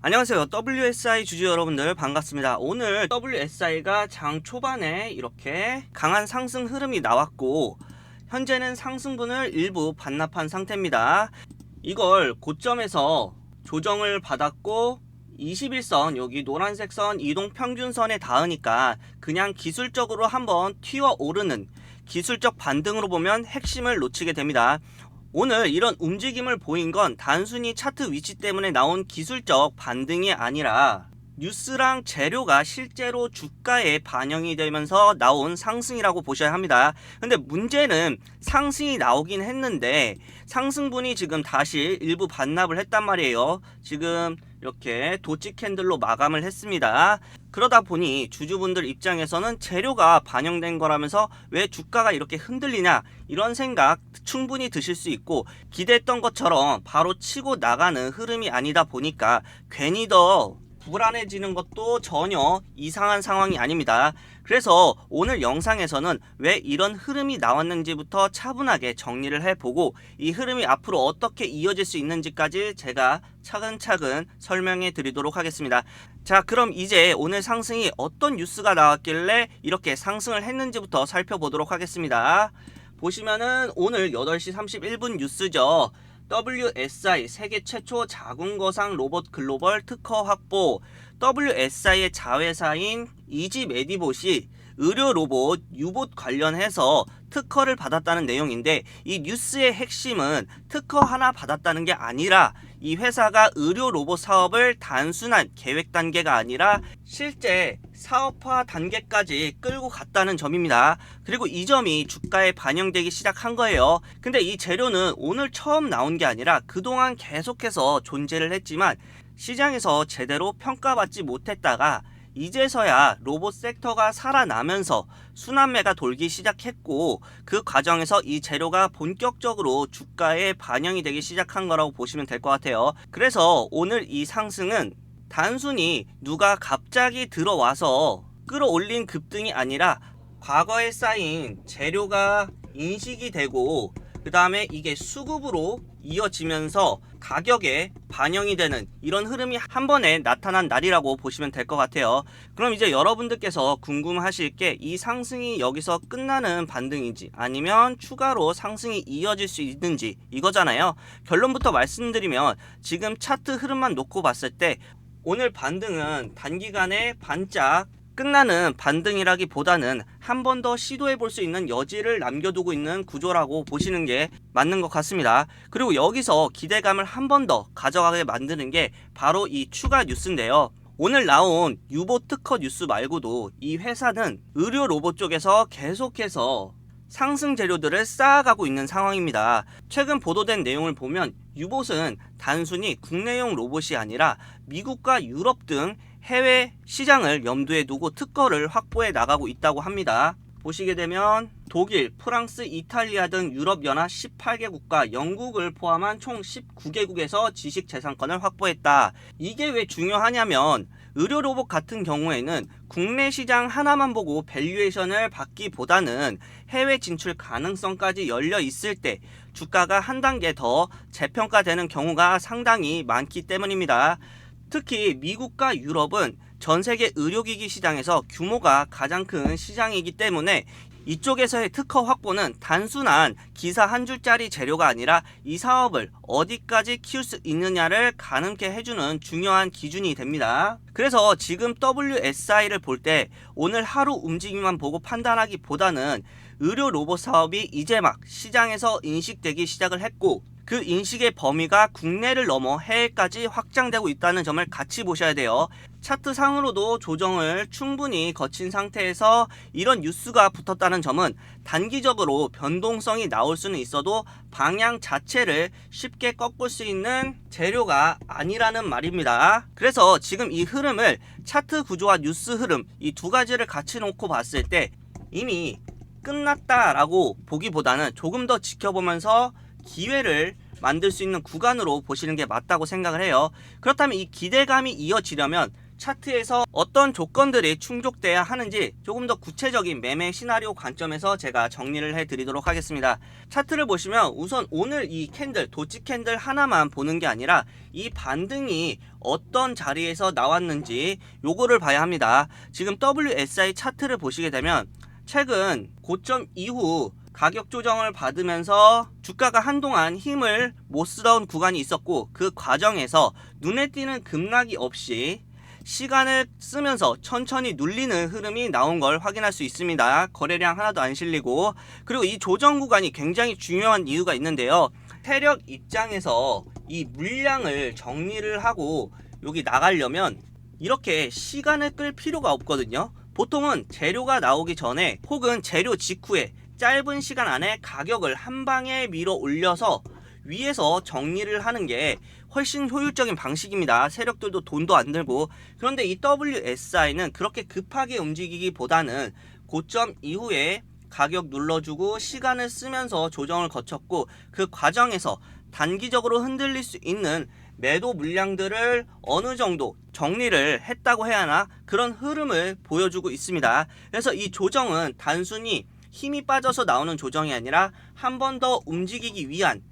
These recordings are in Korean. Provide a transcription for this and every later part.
안녕하세요. WSI 주주 여러분들 반갑습니다. 오늘 WSI가 장 초반에 이렇게 강한 상승 흐름이 나왔고 현재는 상승분을 일부 반납한 상태입니다. 이걸 고점에서 조정을 받았고 21선 여기 노란색 선 이동평균선에 닿으니까 그냥 기술적으로 한번 튀어 오르는 기술적 반등으로 보면 핵심을 놓치게 됩니다. 오늘 이런 움직임을 보인 건 단순히 차트 위치 때문에 나온 기술적 반등이 아니라 뉴스랑 재료가 실제로 주가에 반영이 되면서 나온 상승이라고 보셔야 합니다. 근데 문제는 상승이 나오긴 했는데 상승분이 지금 다시 일부 반납을 했단 말이에요. 지금 이렇게 도치 캔들로 마감을 했습니다. 그러다 보니 주주분들 입장에서는 재료가 반영된 거라면서 왜 주가가 이렇게 흔들리냐 이런 생각 충분히 드실 수 있고 기대했던 것처럼 바로 치고 나가는 흐름이 아니다 보니까 괜히 더 불안해지는 것도 전혀 이상한 상황이 아닙니다. 그래서 오늘 영상에서는 왜 이런 흐름이 나왔는지부터 차분하게 정리를 해보고 이 흐름이 앞으로 어떻게 이어질 수 있는지까지 제가 차근차근 설명해 드리도록 하겠습니다. 자, 그럼 이제 오늘 상승이 어떤 뉴스가 나왔길래 이렇게 상승을 했는지부터 살펴보도록 하겠습니다. 보시면은 오늘 8시 31분 뉴스죠. WSI 세계 최초 자궁거상 로봇 글로벌 특허 확보. WSI의 자회사인 이지 메디봇이 의료 로봇 유봇 관련해서 특허를 받았다는 내용인데 이 뉴스의 핵심은 특허 하나 받았다는 게 아니라 이 회사가 의료 로봇 사업을 단순한 계획 단계가 아니라 실제 사업화 단계까지 끌고 갔다는 점입니다. 그리고 이 점이 주가에 반영되기 시작한 거예요. 근데 이 재료는 오늘 처음 나온 게 아니라 그동안 계속해서 존재를 했지만 시장에서 제대로 평가받지 못했다가 이제서야 로봇 섹터가 살아나면서 순환매가 돌기 시작했고 그 과정에서 이 재료가 본격적으로 주가에 반영이 되기 시작한 거라고 보시면 될 것 같아요. 그래서 오늘 이 상승은 단순히 누가 갑자기 들어와서 끌어올린 급등이 아니라 과거에 쌓인 재료가 인식이 되고 그 다음에 이게 수급으로 이어지면서 가격에 반영이 되는 이런 흐름이 한 번에 나타난 날이라고 보시면 될 것 같아요. 그럼 이제 여러분들께서 궁금하실 게 이 상승이 여기서 끝나는 반등인지 아니면 추가로 상승이 이어질 수 있는지 이거잖아요. 결론부터 말씀드리면 지금 차트 흐름만 놓고 봤을 때 오늘 반등은 단기간에 반짝 끝나는 반등이라기보다는 한 번 더 시도해 볼 수 있는 여지를 남겨두고 있는 구조라고 보시는 게 맞는 것 같습니다. 그리고 여기서 기대감을 한 번 더 가져가게 만드는 게 바로 이 추가 뉴스인데요. 오늘 나온 유봇 특허 뉴스 말고도 이 회사는 의료 로봇 쪽에서 계속해서 상승 재료들을 쌓아가고 있는 상황입니다. 최근 보도된 내용을 보면 유봇은 단순히 국내용 로봇이 아니라 미국과 유럽 등 해외 시장을 염두에 두고 특허를 확보해 나가고 있다고 합니다. 보시게 되면 독일, 프랑스, 이탈리아 등 유럽연합 18개국과 영국을 포함한 총 19개국에서 지식재산권을 확보했다. 이게 왜 중요하냐면 의료 로봇 같은 경우에는 국내 시장 하나만 보고 밸류에이션을 받기보다는 해외 진출 가능성까지 열려 있을 때 주가가 한 단계 더 재평가되는 경우가 상당히 많기 때문입니다. 특히 미국과 유럽은 전 세계 의료기기 시장에서 규모가 가장 큰 시장이기 때문에 이쪽에서의 특허 확보는 단순한 기사 한 줄짜리 재료가 아니라 이 사업을 어디까지 키울 수 있느냐를 가늠케 해주는 중요한 기준이 됩니다. 그래서 지금 WSI를 볼 때 오늘 하루 움직임만 보고 판단하기보다는 의료 로봇 사업이 이제 막 시장에서 인식되기 시작을 했고 그 인식의 범위가 국내를 넘어 해외까지 확장되고 있다는 점을 같이 보셔야 돼요. 차트 상으로도 조정을 충분히 거친 상태에서 이런 뉴스가 붙었다는 점은 단기적으로 변동성이 나올 수는 있어도 방향 자체를 쉽게 꺾을 수 있는 재료가 아니라는 말입니다. 그래서 지금 이 흐름을 차트 구조와 뉴스 흐름 이 두 가지를 같이 놓고 봤을 때 이미 끝났다라고 보기보다는 조금 더 지켜보면서 기회를 만들 수 있는 구간으로 보시는 게 맞다고 생각을 해요. 그렇다면 이 기대감이 이어지려면 차트에서 어떤 조건들이 충족돼야 하는지 조금 더 구체적인 매매 시나리오 관점에서 제가 정리를 해드리도록 하겠습니다. 차트를 보시면 우선 오늘 이 캔들, 도치 캔들 하나만 보는 게 아니라 이 반등이 어떤 자리에서 나왔는지 요거를 봐야 합니다. 지금 WSI 차트를 보시게 되면 최근 고점 이후 가격 조정을 받으면서 주가가 한동안 힘을 못 쓰던 구간이 있었고, 그 과정에서 눈에 띄는 급락이 없이 시간을 쓰면서 천천히 눌리는 흐름이 나온 걸 확인할 수 있습니다. 거래량 하나도 안 실리고. 그리고 이 조정 구간이 굉장히 중요한 이유가 있는데요. 세력 입장에서 이 물량을 정리를 하고 여기 나가려면 이렇게 시간을 끌 필요가 없거든요. 보통은 재료가 나오기 전에 혹은 재료 직후에 짧은 시간 안에 가격을 한 방에 밀어 올려서 위에서 정리를 하는 게 훨씬 효율적인 방식입니다. 세력들도 돈도 안 들고. 그런데 이 WSI는 그렇게 급하게 움직이기보다는 고점 이후에 가격 눌러주고 시간을 쓰면서 조정을 거쳤고, 그 과정에서 단기적으로 흔들릴 수 있는 매도 물량들을 어느 정도 정리를 했다고 해야 하나, 그런 흐름을 보여주고 있습니다. 그래서 이 조정은 단순히 힘이 빠져서 나오는 조정이 아니라 한 번 더 움직이기 위한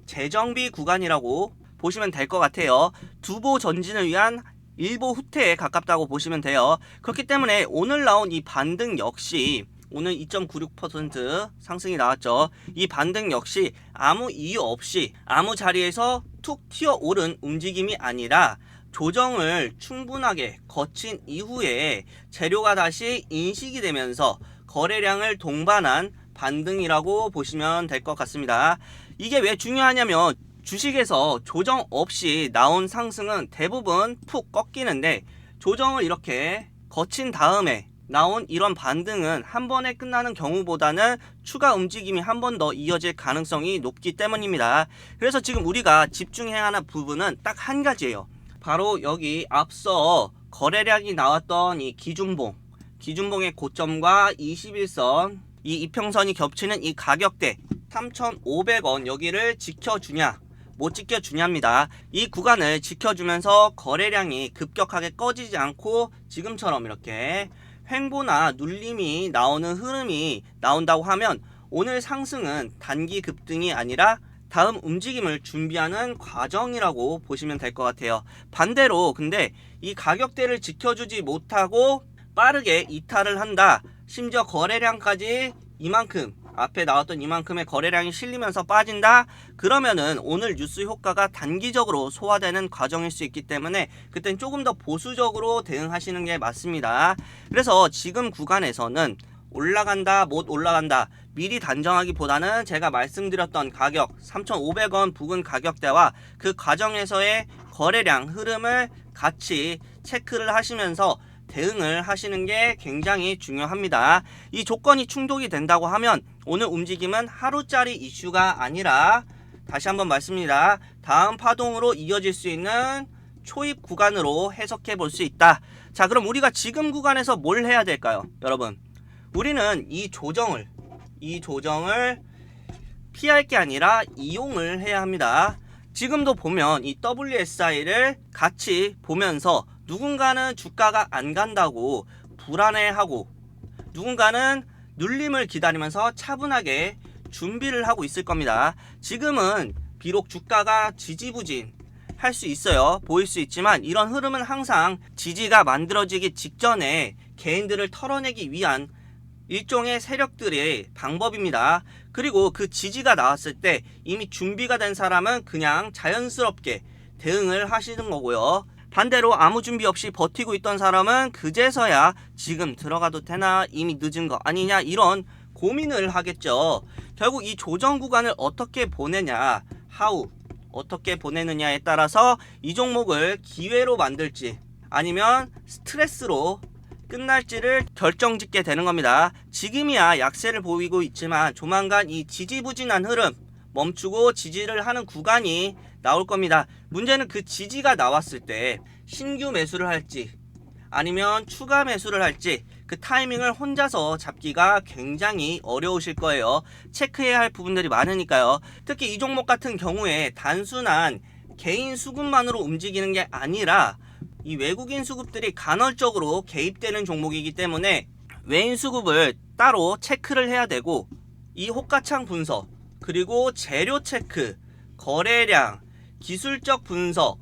재정비 구간이라고 보시면 될 것 같아요. 두보 전진을 위한 일보 후퇴에 가깝다고 보시면 돼요. 그렇기 때문에 오늘 나온 이 반등 역시, 오늘 2.96% 상승이 나왔죠. 이 반등 역시 아무 이유 없이 아무 자리에서 툭 튀어오른 움직임이 아니라 조정을 충분하게 거친 이후에 재료가 다시 인식이 되면서 거래량을 동반한 반등이라고 보시면 될 것 같습니다. 이게 왜 중요하냐면 주식에서 조정 없이 나온 상승은 대부분 푹 꺾이는데, 조정을 이렇게 거친 다음에 나온 이런 반등은 한 번에 끝나는 경우보다는 추가 움직임이 한 번 더 이어질 가능성이 높기 때문입니다. 그래서 지금 우리가 집중해야 하는 부분은 딱 한 가지예요. 바로 여기 앞서 거래량이 나왔던 이 기준봉의 고점과 21선, 이 이평선이 겹치는 이 가격대 3,500원 여기를 지켜주냐 못 지켜주냐입니다. 이 구간을 지켜주면서 거래량이 급격하게 꺼지지 않고 지금처럼 이렇게 횡보나 눌림이 나오는 흐름이 나온다고 하면 오늘 상승은 단기 급등이 아니라 다음 움직임을 준비하는 과정이라고 보시면 될 것 같아요. 반대로 근데 이 가격대를 지켜주지 못하고 빠르게 이탈을 한다, 심지어 거래량까지 이만큼, 앞에 나왔던 이만큼의 거래량이 실리면서 빠진다, 그러면은 오늘 뉴스 효과가 단기적으로 소화되는 과정일 수 있기 때문에 그땐 조금 더 보수적으로 대응하시는 게 맞습니다. 그래서 지금 구간에서는 올라간다 못 올라간다 미리 단정하기보다는 제가 말씀드렸던 가격 3,500원 부근 가격대와 그 과정에서의 거래량 흐름을 같이 체크를 하시면서 대응을 하시는 게 굉장히 중요합니다. 이 조건이 충족이 된다고 하면 오늘 움직임은 하루짜리 이슈가 아니라, 다시 한번 말씀드립니다, 다음 파동으로 이어질 수 있는 초입 구간으로 해석해 볼 수 있다. 자, 그럼 우리가 지금 구간에서 뭘 해야 될까요? 여러분, 우리는 이 조정을 피할 게 아니라 이용을 해야 합니다. 지금도 보면 이 WSI를 같이 보면서 누군가는 주가가 안 간다고 불안해하고, 누군가는 눌림을 기다리면서 차분하게 준비를 하고 있을 겁니다. 지금은 비록 주가가 지지부진 할 수 있어요. 보일 수 있지만 이런 흐름은 항상 지지가 만들어지기 직전에 개인들을 털어내기 위한 일종의 세력들의 방법입니다. 그리고 그 지지가 나왔을 때 이미 준비가 된 사람은 그냥 자연스럽게 대응을 하시는 거고요. 반대로 아무 준비 없이 버티고 있던 사람은 그제서야 지금 들어가도 되나, 이미 늦은 거 아니냐, 이런 고민을 하겠죠. 결국 이 조정 구간을 어떻게 보내냐, 어떻게 보내느냐에 따라서 이 종목을 기회로 만들지 아니면 스트레스로 끝날지를 결정짓게 되는 겁니다. 지금이야 약세를 보이고 있지만 조만간 이 지지부진한 흐름 멈추고 지지를 하는 구간이 나올 겁니다. 문제는 그 지지가 나왔을 때 신규 매수를 할지 아니면 추가 매수를 할지 그 타이밍을 혼자서 잡기가 굉장히 어려우실 거예요. 체크해야 할 부분들이 많으니까요. 특히 이 종목 같은 경우에 단순한 개인 수급만으로 움직이는 게 아니라 이 외국인 수급들이 간헐적으로 개입되는 종목이기 때문에 외인 수급을 따로 체크를 해야 되고, 이 호가창 분석, 그리고 재료 체크, 거래량, 기술적 분석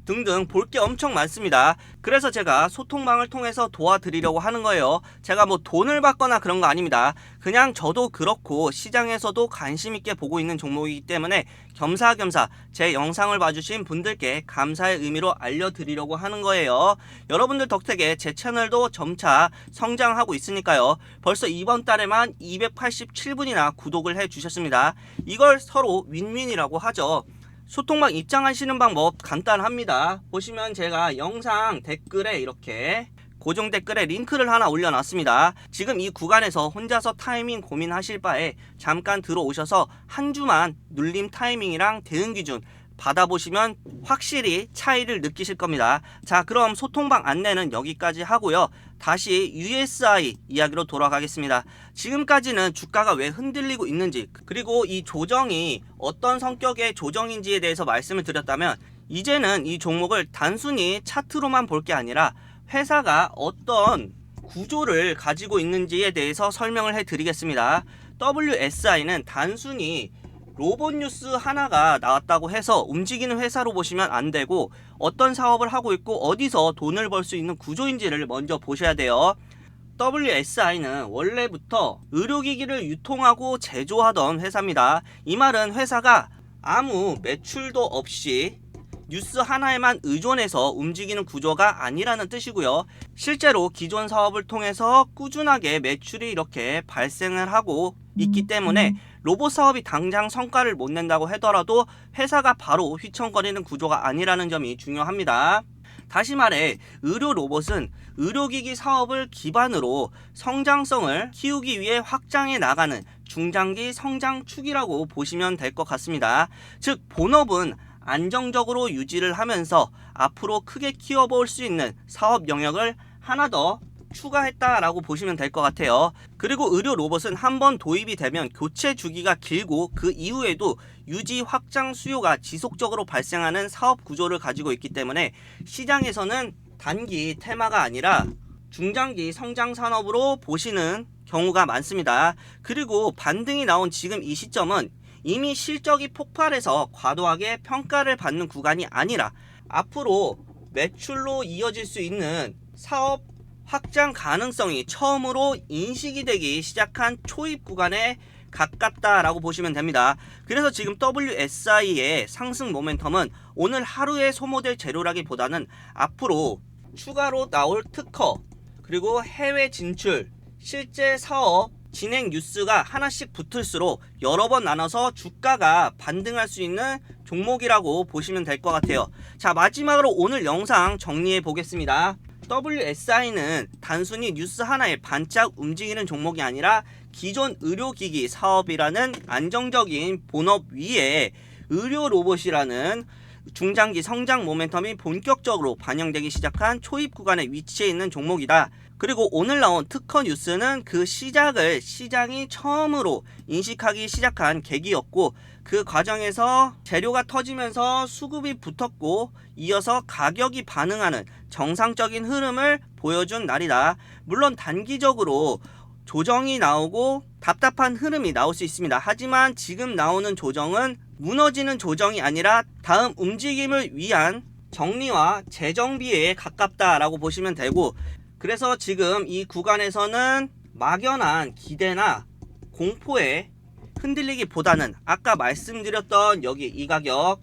등등 볼 게 엄청 많습니다. 그래서 제가 소통방을 통해서 도와드리려고 하는 거예요. 제가 뭐 돈을 받거나 그런 거 아닙니다. 그냥 저도 그렇고 시장에서도 관심 있게 보고 있는 종목이기 때문에 겸사겸사 제 영상을 봐주신 분들께 감사의 의미로 알려드리려고 하는 거예요. 여러분들 덕택에 제 채널도 점차 성장하고 있으니까요. 벌써 이번 달에만 287분이나 구독을 해주셨습니다. 이걸 서로 윈윈이라고 하죠. 소통방 입장하시는 방법 간단합니다. 보시면 제가 영상 댓글에 이렇게 고정 댓글에 링크를 하나 올려놨습니다. 지금 이 구간에서 혼자서 타이밍 고민하실 바에 잠깐 들어오셔서 한 주만 눌림 타이밍이랑 대응 기준 받아보시면 확실히 차이를 느끼실 겁니다. 자, 그럼 소통방 안내는 여기까지 하고요. 다시 USI 이야기로 돌아가겠습니다. 지금까지는 주가가 왜 흔들리고 있는지, 그리고 이 조정이 어떤 성격의 조정인지에 대해서 말씀을 드렸다면, 이제는 이 종목을 단순히 차트로만 볼 게 아니라 회사가 어떤 구조를 가지고 있는지에 대해서 설명을 해드리겠습니다. WSI는 단순히 로봇 뉴스 하나가 나왔다고 해서 움직이는 회사로 보시면 안 되고, 어떤 사업을 하고 있고 어디서 돈을 벌 수 있는 구조인지를 먼저 보셔야 돼요. WSI는 원래부터 의료기기를 유통하고 제조하던 회사입니다. 이 말은 회사가 아무 매출도 없이 뉴스 하나에만 의존해서 움직이는 구조가 아니라는 뜻이고요. 실제로 기존 사업을 통해서 꾸준하게 매출이 이렇게 발생을 하고 있기 때문에 로봇 사업이 당장 성과를 못 낸다고 하더라도 회사가 바로 휘청거리는 구조가 아니라는 점이 중요합니다. 다시 말해, 의료 로봇은 의료기기 사업을 기반으로 성장성을 키우기 위해 확장해 나가는 중장기 성장축이라고 보시면 될 것 같습니다. 즉, 본업은 안정적으로 유지를 하면서 앞으로 크게 키워볼 수 있는 사업 영역을 하나 더 추가했다라고 보시면 될 것 같아요. 그리고 의료 로봇은 한번 도입이 되면 교체 주기가 길고 그 이후에도 유지 확장 수요가 지속적으로 발생하는 사업 구조를 가지고 있기 때문에 시장에서는 단기 테마가 아니라 중장기 성장 산업으로 보시는 경우가 많습니다. 그리고 반등이 나온 지금 이 시점은 이미 실적이 폭발해서 과도하게 평가를 받는 구간이 아니라 앞으로 매출로 이어질 수 있는 사업 확장 가능성이 처음으로 인식이 되기 시작한 초입 구간에 가깝다라고 보시면 됩니다. 그래서 지금 WSI의 상승 모멘텀은 오늘 하루에 소모될 재료라기보다는 앞으로 추가로 나올 특허, 그리고 해외 진출, 실제 사업 진행 뉴스가 하나씩 붙을수록 여러 번 나눠서 주가가 반등할 수 있는 종목이라고 보시면 될 것 같아요. 자, 마지막으로 오늘 영상 정리해 보겠습니다. WSI는 단순히 뉴스 하나에 반짝 움직이는 종목이 아니라 기존 의료기기 사업이라는 안정적인 본업 위에 의료 로봇이라는 중장기 성장 모멘텀이 본격적으로 반영되기 시작한 초입 구간에 위치해 있는 종목이다. 그리고 오늘 나온 특허 뉴스는 그 시작을 시장이 처음으로 인식하기 시작한 계기였고, 그 과정에서 재료가 터지면서 수급이 붙었고 이어서 가격이 반응하는 정상적인 흐름을 보여준 날이다. 물론 단기적으로 조정이 나오고 답답한 흐름이 나올 수 있습니다. 하지만 지금 나오는 조정은 무너지는 조정이 아니라 다음 움직임을 위한 정리와 재정비에 가깝다라고 보시면 되고, 그래서 지금 이 구간에서는 막연한 기대나 공포에 흔들리기보다는 아까 말씀드렸던 여기 이 가격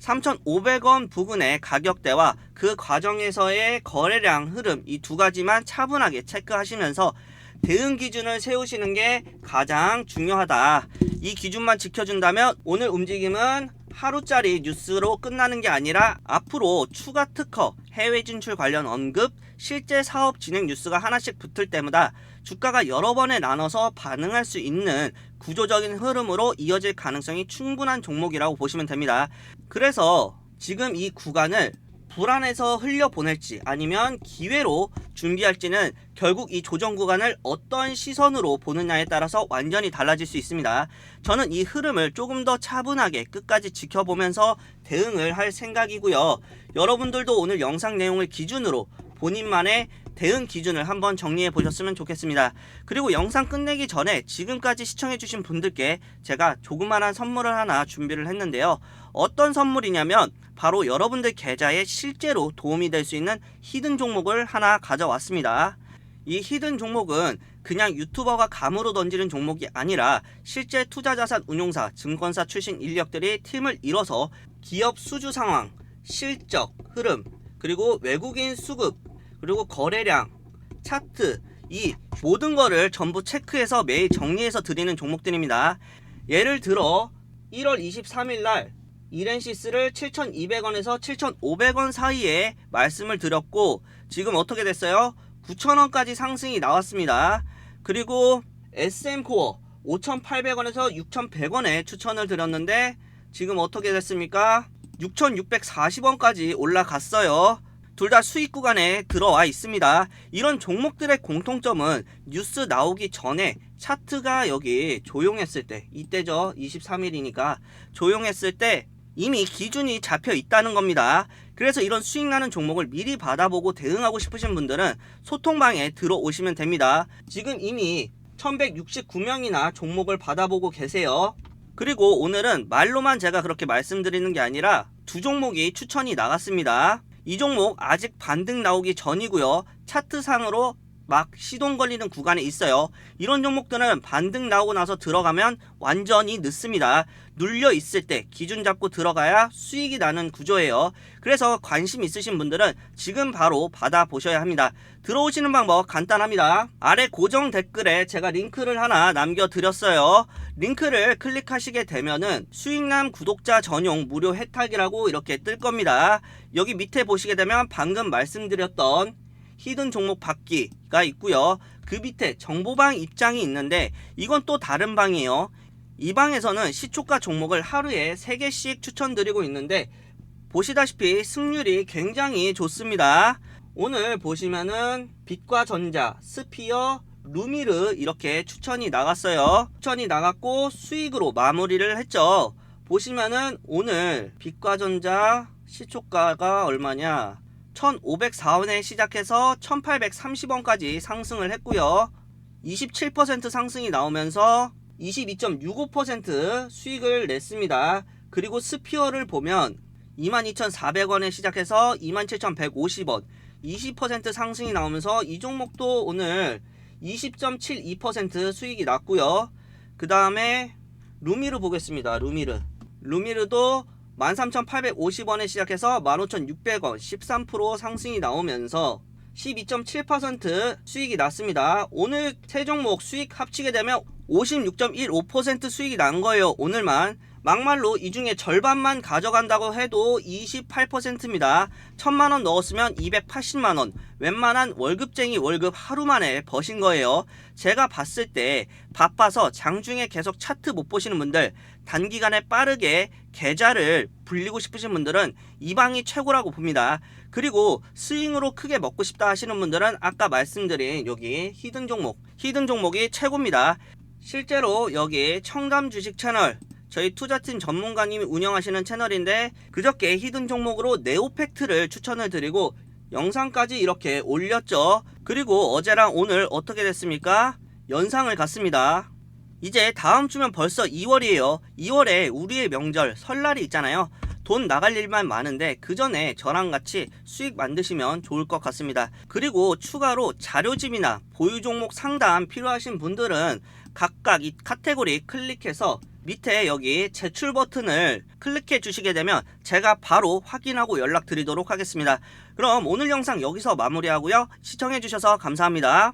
3,500원 부근의 가격대와 그 과정에서의 거래량 흐름, 이 두 가지만 차분하게 체크하시면서 대응 기준을 세우시는 게 가장 중요하다. 이 기준만 지켜준다면 오늘 움직임은 하루짜리 뉴스로 끝나는 게 아니라 앞으로 추가 특허, 해외 진출 관련 언급, 실제 사업 진행 뉴스가 하나씩 붙을 때마다 주가가 여러 번에 나눠서 반응할 수 있는 구조적인 흐름으로 이어질 가능성이 충분한 종목이라고 보시면 됩니다. 그래서 지금 이 구간을 불안해서 흘려보낼지 아니면 기회로 준비할지는 결국 이 조정 구간을 어떤 시선으로 보느냐에 따라서 완전히 달라질 수 있습니다. 저는 이 흐름을 조금 더 차분하게 끝까지 지켜보면서 대응을 할 생각이고요. 여러분들도 오늘 영상 내용을 기준으로 본인만의 대응 기준을 한번 정리해 보셨으면 좋겠습니다. 그리고 영상 끝내기 전에 지금까지 시청해 주신 분들께 제가 조그만한 선물을 하나 준비를 했는데요. 어떤 선물이냐면 바로 여러분들 계좌에 실제로 도움이 될 수 있는 히든 종목을 하나 가져왔습니다. 이 히든 종목은 그냥 유튜버가 감으로 던지는 종목이 아니라 실제 투자자산 운용사, 증권사 출신 인력들이 팀을 이뤄서 기업 수주 상황, 실적, 흐름, 그리고 외국인 수급, 그리고 거래량, 차트, 이 모든 거를 전부 체크해서 매일 정리해서 드리는 종목들입니다. 예를 들어 1월 23일 날 이렌시스를 7,200원에서 7,500원 사이에 말씀을 드렸고 지금 어떻게 됐어요? 9,000원까지 상승이 나왔습니다. 그리고 SM코어 5,800원에서 6,100원에 추천을 드렸는데 지금 어떻게 됐습니까? 6,640원까지 올라갔어요. 둘 다 수익 구간에 들어와 있습니다. 이런 종목들의 공통점은 뉴스 나오기 전에 차트가 여기 조용했을 때, 이때죠. 23일이니까 조용했을 때 이미 기준이 잡혀 있다는 겁니다. 그래서 이런 수익 나는 종목을 미리 받아보고 대응하고 싶으신 분들은 소통방에 들어오시면 됩니다. 지금 이미 1169명이나 종목을 받아보고 계세요. 그리고 오늘은 말로만 제가 그렇게 말씀드리는 게 아니라 두 종목이 추천이 나갔습니다. 이 종목 아직 반등 나오기 전이고요. 차트상으로 막 시동 걸리는 구간에 있어요. 이런 종목들은 반등 나오고 나서 들어가면 완전히 늦습니다. 눌려 있을 때 기준 잡고 들어가야 수익이 나는 구조예요. 그래서 관심 있으신 분들은 지금 바로 받아보셔야 합니다. 들어오시는 방법 간단합니다. 아래 고정 댓글에 제가 링크를 하나 남겨드렸어요. 링크를 클릭하시게 되면은 수익남 구독자 전용 무료 혜택이라고 이렇게 뜰 겁니다. 여기 밑에 보시게 되면 방금 말씀드렸던 히든 종목 받기가 있고요. 그 밑에 정보방 입장이 있는데 이건 또 다른 방이에요. 이 방에서는 시초가 종목을 하루에 3개씩 추천드리고 있는데 보시다시피 승률이 굉장히 좋습니다. 오늘 보시면은 빛과전자, 스피어, 루미르 이렇게 추천이 나갔어요. 추천이 나갔고 수익으로 마무리를 했죠. 보시면은 오늘 빛과전자 시초가가 얼마냐? 1,504원에 시작해서 1,830원까지 상승을 했고요. 27% 상승이 나오면서 22.65% 수익을 냈습니다. 그리고 스피어를 보면 22,400원에 시작해서 27,150원 20% 상승이 나오면서 이 종목도 오늘 20.72% 수익이 났고요. 그 다음에 루미르 보겠습니다. 루미르도 13,850원에 시작해서 15,600원 13% 상승이 나오면서 12.7% 수익이 났습니다. 오늘 세 종목 수익 합치게 되면 56.15% 수익이 난 거예요. 오늘만. 막말로 이 중에 절반만 가져간다고 해도 28%입니다. 1,000만원 넣었으면 280만원. 웬만한 월급쟁이 월급 하루 만에 버신 거예요. 제가 봤을 때 바빠서 장중에 계속 차트 못 보시는 분들, 단기간에 빠르게 계좌를 불리고 싶으신 분들은 이 방이 최고라고 봅니다. 그리고 스윙으로 크게 먹고 싶다 하시는 분들은 아까 말씀드린 여기 히든 종목이 최고입니다. 실제로 여기 청담 주식 채널, 저희 투자팀 전문가님이 운영하시는 채널인데 그저께 히든 종목으로 네오팩트를 추천을 드리고 영상까지 이렇게 올렸죠. 그리고 어제랑 오늘 어떻게 됐습니까? 연상을 갔습니다. 이제 다음 주면 벌써 2월이에요. 2월에 우리의 명절 설날이 있잖아요. 돈 나갈 일만 많은데 그 전에 저랑 같이 수익 만드시면 좋을 것 같습니다. 그리고 추가로 자료집이나 보유 종목 상담 필요하신 분들은 각각 이 카테고리 클릭해서 밑에 여기 제출 버튼을 클릭해 주시게 되면 제가 바로 확인하고 연락 드리도록 하겠습니다. 그럼 오늘 영상 여기서 마무리하고요. 시청해 주셔서 감사합니다.